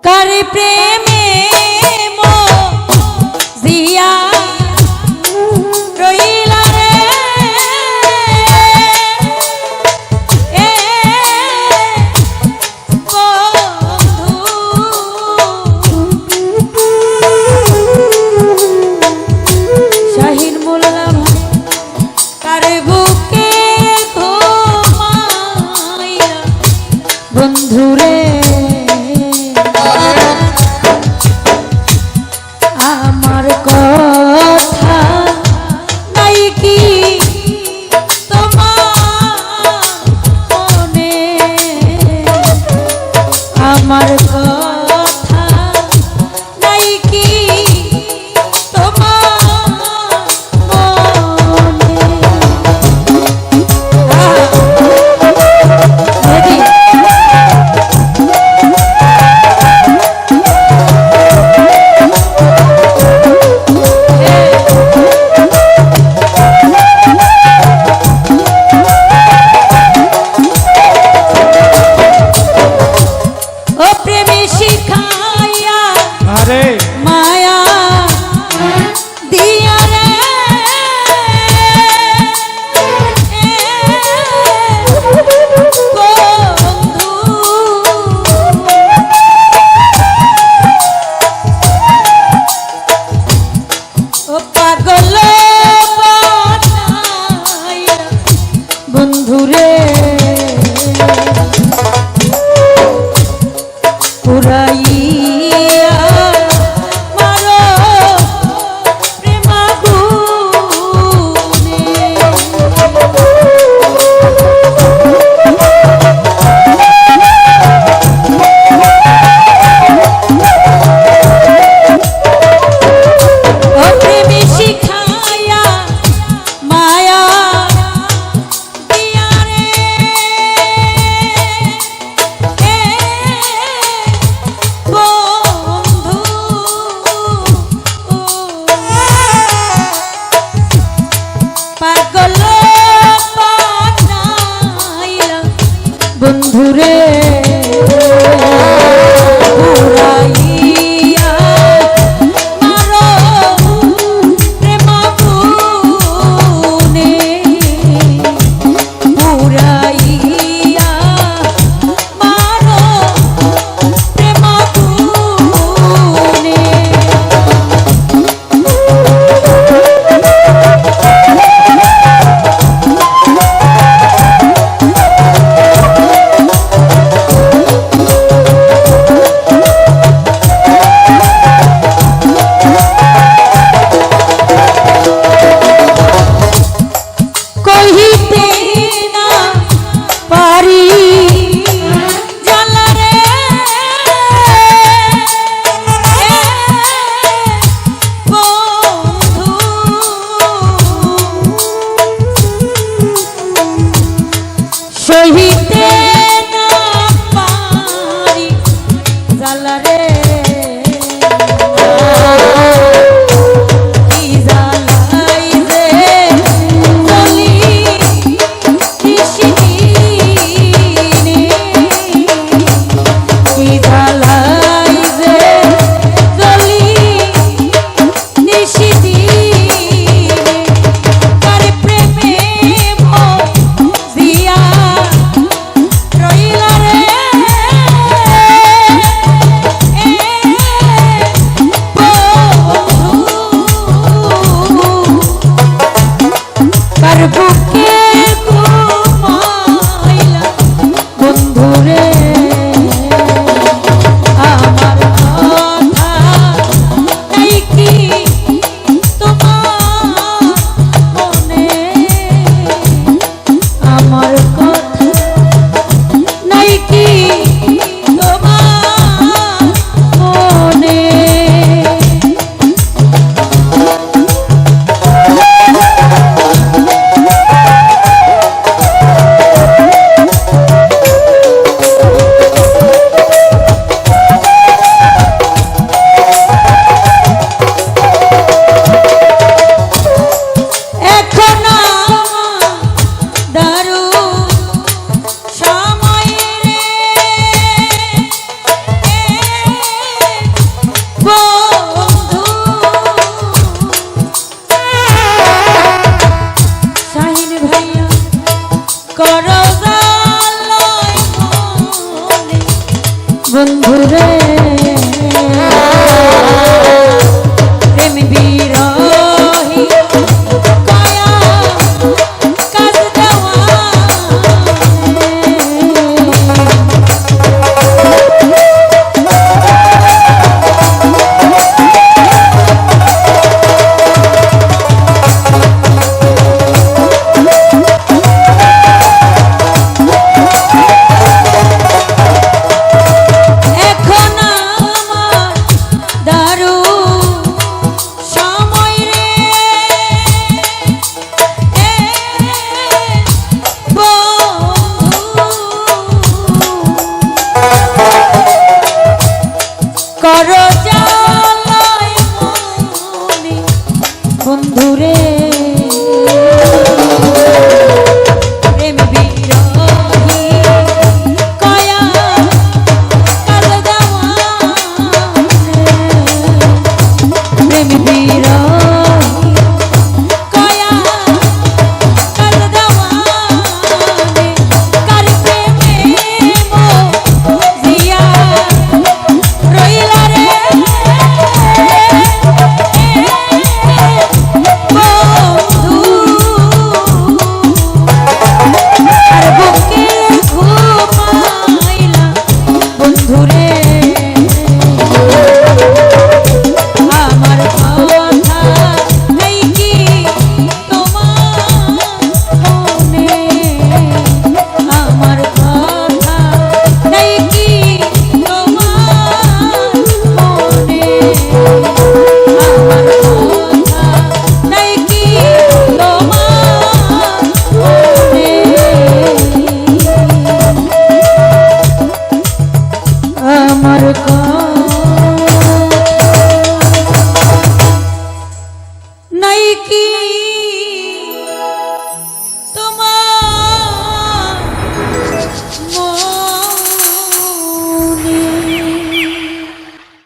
কারে প্রেমে জিয়া রইলা রে এ বন্ধু শাহিন মোল্লা কারে বুকে ঘুমাইয়া বন্ধুরে আমার কথা নাই কি তোমার মনে আমার কথা নাই কি তোমার মনে মায়া দিয়া রে বন্ধু ও পাগল বানাইয়া বন্ধুরে পুরাইয়া বন্ধুরে পুরাইয়া মারো প্রেম আগুনে পুরাইয়া মারো প্রেম আগুনে সহিতে না পারি জ্বালা রে কি জ্বালাই যে চলি নিশিদিনে কি জ্বালাই যে চলি নিশিদিনে কারে প্রেমে জিয়া রইলা রে বন্ধুরে প্রেম বিরহী কায়া কাজ দেওয়া করো জ্বালায় মনে বন্ধুরে প্রেম বিরহী কায়া কাজ দেওয়া প্রেম বিরহী কায়া কাজ দেওয়া কার প্রেমে মজিয়া রইলা রে বন্ধু আর বুকে ঘুমাইলা বন্ধুরে আমার কথা নেই কি তোমার মনে আমার কথা নেই কি তোমার মনে আমার কথা নেই কি তোমার মনে আমার কথা